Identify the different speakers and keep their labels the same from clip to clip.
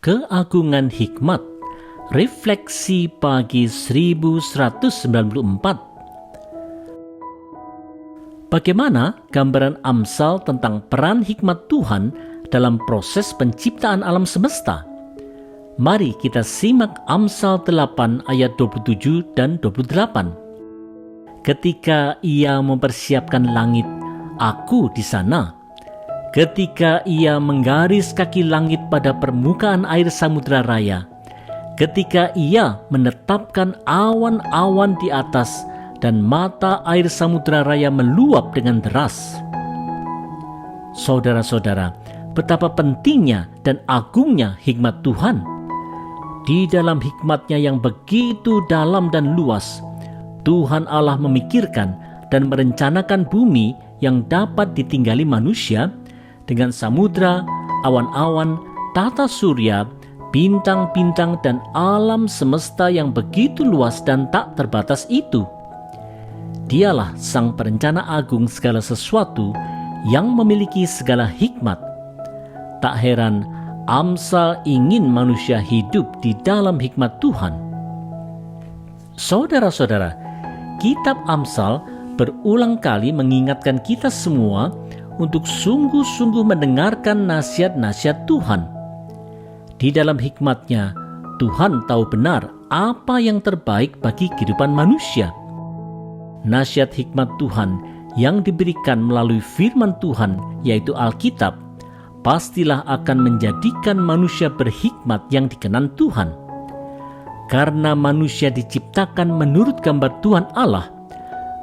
Speaker 1: Keagungan Hikmat, Refleksi Pagi 1194. Bagaimana gambaran Amsal tentang peran hikmat Tuhan dalam proses penciptaan alam semesta? Mari kita simak Amsal 8 ayat 27 dan 28. Ketika ia mempersiapkan langit, aku di sana. Ketika ia menggaris kaki langit pada permukaan air samudra raya, ketika ia menetapkan awan-awan di atas dan mata air samudra raya meluap dengan deras. Saudara-saudara, betapa pentingnya dan agungnya hikmat Tuhan. Di dalam hikmatnya yang begitu dalam dan luas, Tuhan Allah memikirkan dan merencanakan bumi yang dapat ditinggali manusia dengan samudra, awan-awan, tata surya, bintang-bintang, dan alam semesta yang begitu luas dan tak terbatas itu. Dialah sang perencana agung segala sesuatu yang memiliki segala hikmat. Tak heran Amsal ingin manusia hidup di dalam hikmat Tuhan. Saudara-saudara, kitab Amsal berulang kali mengingatkan kita semua untuk sungguh-sungguh mendengarkan nasihat-nasihat Tuhan. Di dalam hikmatnya, Tuhan tahu benar apa yang terbaik bagi kehidupan manusia. Nasihat hikmat Tuhan yang diberikan melalui firman Tuhan, yaitu Alkitab, pastilah akan menjadikan manusia berhikmat yang dikenan Tuhan. Karena manusia diciptakan menurut gambar Tuhan Allah,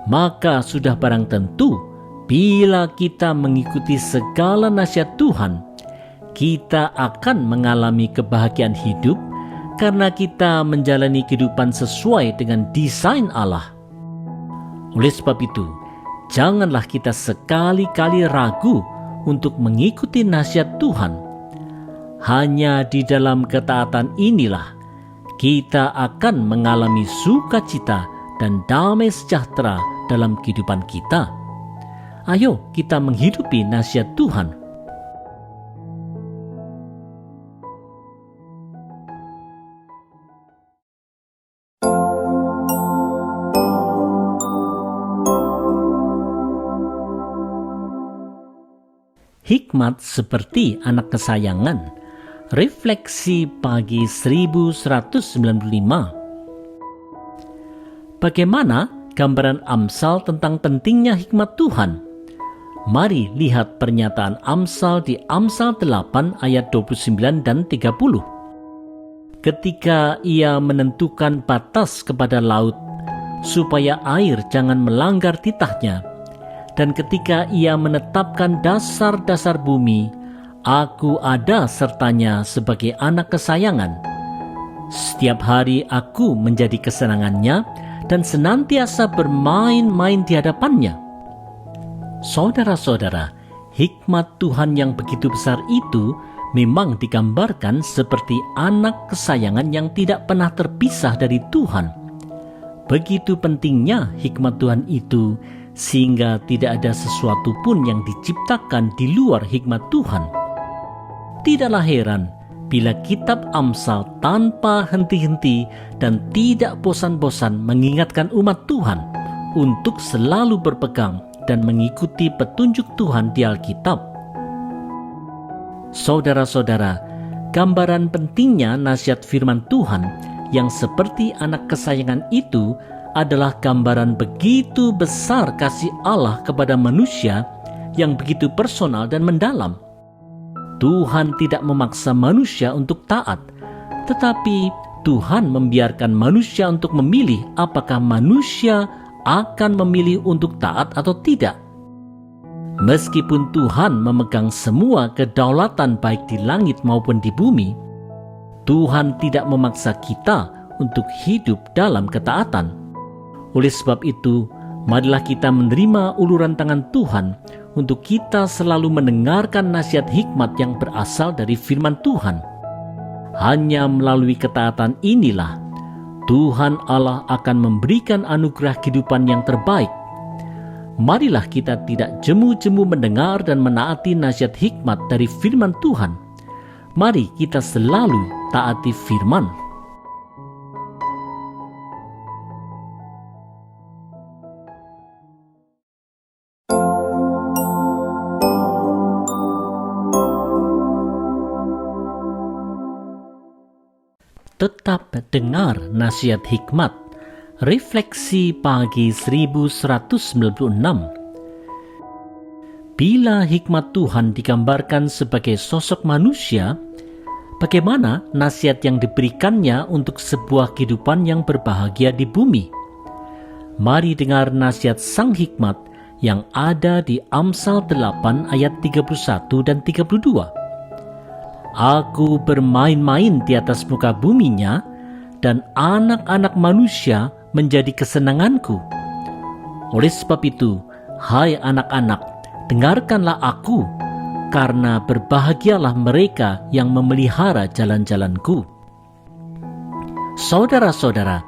Speaker 1: maka sudah barang tentu bila kita mengikuti segala nasihat Tuhan, kita akan mengalami kebahagiaan hidup karena kita menjalani kehidupan sesuai dengan desain Allah. Oleh sebab itu, janganlah kita sekali-kali ragu untuk mengikuti nasihat Tuhan. Hanya di dalam ketaatan inilah kita akan mengalami sukacita dan damai sejahtera dalam kehidupan kita. Ayo kita menghidupi nasihat Tuhan. Hikmat seperti anak kesayangan. Refleksi pagi 1195. Bagaimana gambaran Amsal tentang pentingnya hikmat Tuhan? Mari lihat pernyataan Amsal di Amsal 8 ayat 29 dan 30. Ketika ia menentukan batas kepada laut, supaya air jangan melanggar titahnya, dan ketika ia menetapkan dasar-dasar bumi, aku ada sertanya sebagai anak kesayangan. Setiap hari aku menjadi kesenangannya dan senantiasa bermain-main di hadapannya. Saudara-saudara, hikmat Tuhan yang begitu besar itu memang digambarkan seperti anak kesayangan yang tidak pernah terpisah dari Tuhan. Begitu pentingnya hikmat Tuhan itu, sehingga tidak ada sesuatu pun yang diciptakan di luar hikmat Tuhan. Tidaklah heran bila kitab Amsal tanpa henti-henti dan tidak bosan-bosan mengingatkan umat Tuhan untuk selalu berpegang dan mengikuti petunjuk Tuhan di Alkitab. Saudara-saudara, gambaran pentingnya nasihat firman Tuhan yang seperti anak kesayangan itu adalah gambaran begitu besar kasih Allah kepada manusia yang begitu personal dan mendalam. Tuhan tidak memaksa manusia untuk taat, tetapi Tuhan membiarkan manusia untuk memilih apakah manusia akan memilih untuk taat atau tidak. Meskipun Tuhan memegang semua kedaulatan baik di langit maupun di bumi, Tuhan tidak memaksa kita untuk hidup dalam ketaatan. Oleh sebab itu, marilah kita menerima uluran tangan Tuhan untuk kita selalu mendengarkan nasihat hikmat yang berasal dari firman Tuhan. Hanya melalui ketaatan inilah Tuhan Allah akan memberikan anugerah kehidupan yang terbaik. Marilah kita tidak jemu-jemu mendengar dan menaati nasihat hikmat dari firman Tuhan, Mari kita selalu taati firman. Tetap dengar nasihat hikmat. Refleksi pagi 1196. Bila hikmat Tuhan digambarkan sebagai sosok manusia, bagaimana nasihat yang diberikannya untuk sebuah kehidupan yang berbahagia di bumi? Mari dengar nasihat Sang Hikmat yang ada di Amsal 8 ayat 31 dan 32. Aku bermain-main di atas muka buminya, dan anak-anak manusia menjadi kesenanganku. Oleh sebab itu, hai anak-anak, dengarkanlah aku, karena berbahagialah mereka yang memelihara jalan-jalanku. Saudara-saudara,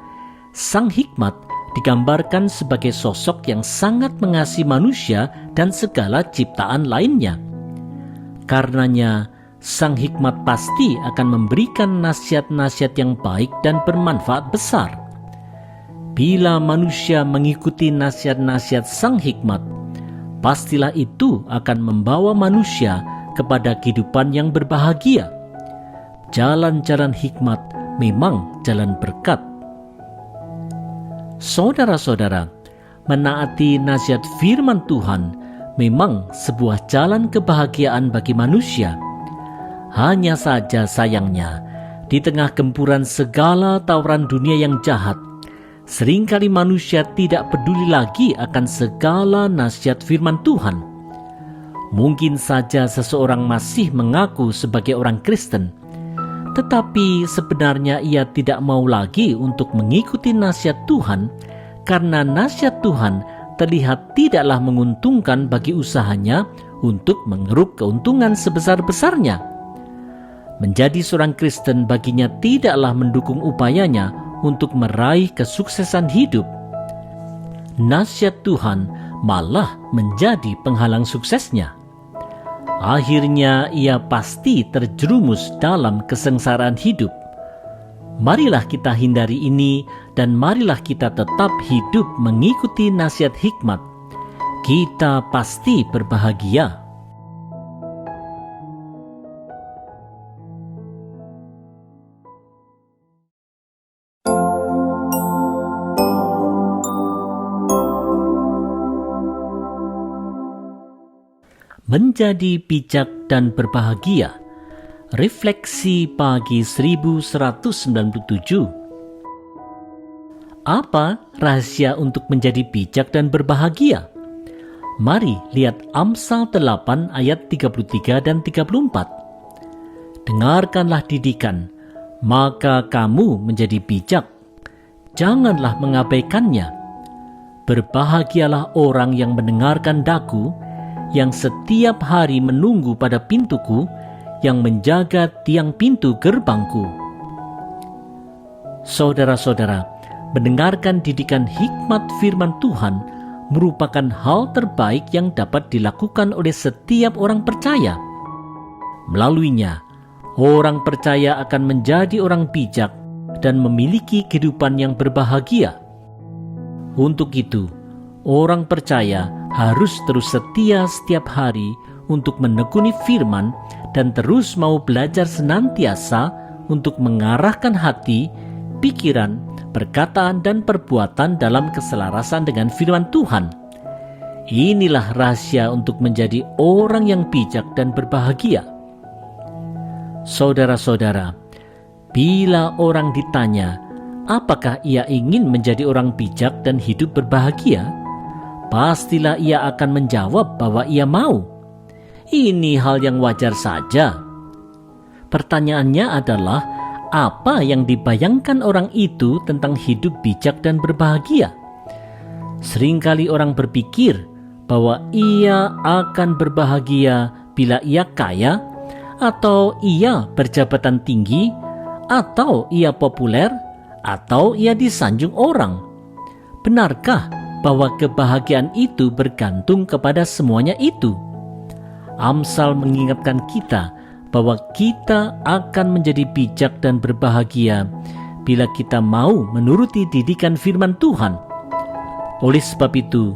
Speaker 1: Sang Hikmat digambarkan sebagai sosok yang sangat mengasihi manusia dan segala ciptaan lainnya. Karenanya, Sang Hikmat pasti akan memberikan nasihat-nasihat yang baik dan bermanfaat besar. Bila manusia mengikuti nasihat-nasihat Sang Hikmat, pastilah itu akan membawa manusia kepada kehidupan yang berbahagia. Jalan-jalan hikmat memang jalan berkat. Saudara-saudara, menaati nasihat firman Tuhan memang sebuah jalan kebahagiaan bagi manusia. Hanya saja sayangnya, di tengah gempuran segala tawaran dunia yang jahat, seringkali manusia tidak peduli lagi akan segala nasihat firman Tuhan. Mungkin saja seseorang masih mengaku sebagai orang Kristen, tetapi sebenarnya ia tidak mau lagi untuk mengikuti nasihat Tuhan, karena nasihat Tuhan terlihat tidaklah menguntungkan bagi usahanya untuk mengeruk keuntungan sebesar-besarnya. Menjadi seorang Kristen baginya tidaklah mendukung upayanya untuk meraih kesuksesan hidup. Nasihat Tuhan malah menjadi penghalang suksesnya. Akhirnya ia pasti terjerumus dalam kesengsaraan hidup. Marilah kita hindari ini, dan marilah kita tetap hidup mengikuti nasihat hikmat. Kita pasti berbahagia. Menjadi bijak dan berbahagia. Refleksi pagi 1197. Apa rahasia untuk menjadi bijak dan berbahagia? Mari lihat Amsal 8 ayat 33 dan 34. Dengarkanlah didikan, maka kamu menjadi bijak. Janganlah mengabaikannya. Berbahagialah orang yang mendengarkan daku, yang setiap hari menunggu pada pintuku, yang menjaga tiang pintu gerbangku. Saudara-saudara, mendengarkan didikan hikmat firman Tuhan merupakan hal terbaik yang dapat dilakukan oleh setiap orang percaya. Melaluinya, orang percaya akan menjadi orang bijak dan memiliki kehidupan yang berbahagia. Untuk itu, orang percaya harus terus setia setiap hari untuk menekuni firman dan terus mau belajar senantiasa untuk mengarahkan hati, pikiran, perkataan, dan perbuatan dalam keselarasan dengan firman Tuhan. Inilah rahasia untuk menjadi orang yang bijak dan berbahagia. Saudara-saudara, bila orang ditanya, apakah ia ingin menjadi orang bijak dan hidup berbahagia? Pastilah ia akan menjawab bahwa ia mau. Ini hal yang wajar saja. Pertanyaannya adalah, apa yang dibayangkan orang itu tentang hidup bijak dan berbahagia? Seringkali orang berpikir bahwa ia akan berbahagia bila ia kaya, atau ia berjabatan tinggi, atau ia populer, atau ia disanjung orang. Benarkah bahwa kebahagiaan itu bergantung kepada semuanya itu? Amsal mengingatkan kita bahwa kita akan menjadi bijak dan berbahagia bila kita mau menuruti didikan firman Tuhan. Oleh sebab itu,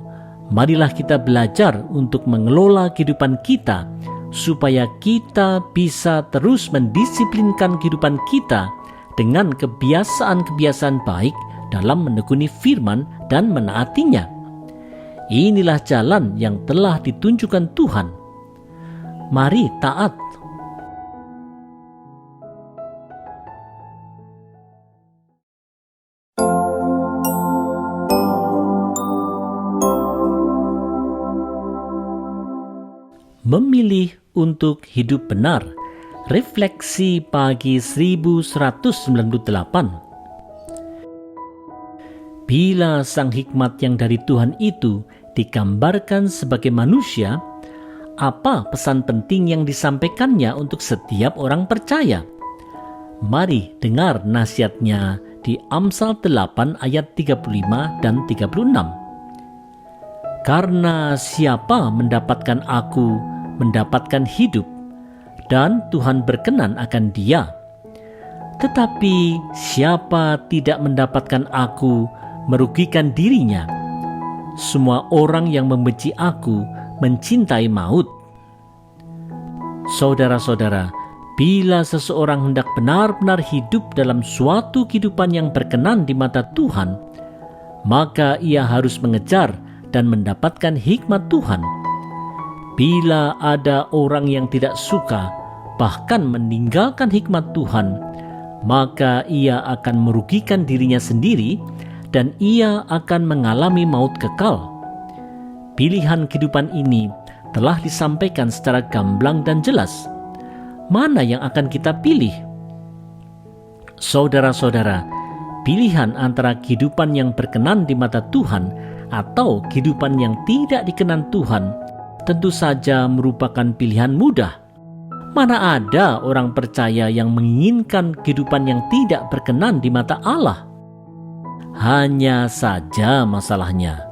Speaker 1: marilah kita belajar untuk mengelola kehidupan kita supaya kita bisa terus mendisiplinkan kehidupan kita dengan kebiasaan-kebiasaan baik dalam menekuni firman dan menaatinya. Inilah jalan yang telah ditunjukkan Tuhan. Mari taat. Memilih untuk hidup benar. Refleksi pagi 1198. Bila sang hikmat yang dari Tuhan itu digambarkan sebagai manusia, apa pesan penting yang disampaikannya untuk setiap orang percaya? Mari dengar nasihatnya di Amsal 8 ayat 35 dan 36. Karena siapa mendapatkan aku, mendapatkan hidup, dan Tuhan berkenan akan dia. Tetapi siapa tidak mendapatkan aku, merugikan dirinya. Semua orang yang membenci aku mencintai maut. Saudara-saudara, bila seseorang hendak benar-benar hidup dalam suatu kehidupan yang berkenan di mata Tuhan, maka ia harus mengejar dan mendapatkan hikmat Tuhan. Bila ada orang yang tidak suka, bahkan meninggalkan hikmat Tuhan, maka ia akan merugikan dirinya sendiri dan ia akan mengalami maut kekal. Pilihan kehidupan ini telah disampaikan secara gamblang dan jelas. Mana yang akan kita pilih? Saudara-saudara, pilihan antara kehidupan yang berkenan di mata Tuhan atau kehidupan yang tidak dikenan Tuhan tentu saja merupakan pilihan mudah. Mana ada orang percaya yang menginginkan kehidupan yang tidak berkenan di mata Allah? Hanya saja masalahnya,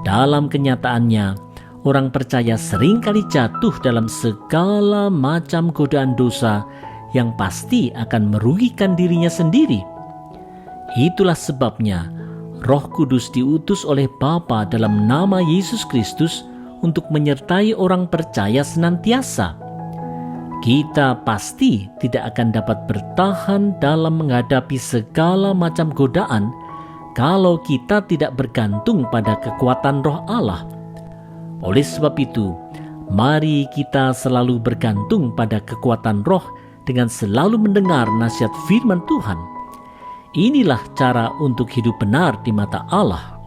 Speaker 1: dalam kenyataannya, orang percaya seringkali jatuh dalam segala macam godaan dosa yang pasti akan merugikan dirinya sendiri. Itulah sebabnya Roh Kudus diutus oleh Bapa dalam nama Yesus Kristus untuk menyertai orang percaya senantiasa. Kita pasti tidak akan dapat bertahan dalam menghadapi segala macam godaan kalau kita tidak bergantung pada kekuatan Roh Allah. Oleh sebab itu, mari kita selalu bergantung pada kekuatan Roh dengan selalu mendengar nasihat firman Tuhan. Inilah cara untuk hidup benar di mata Allah.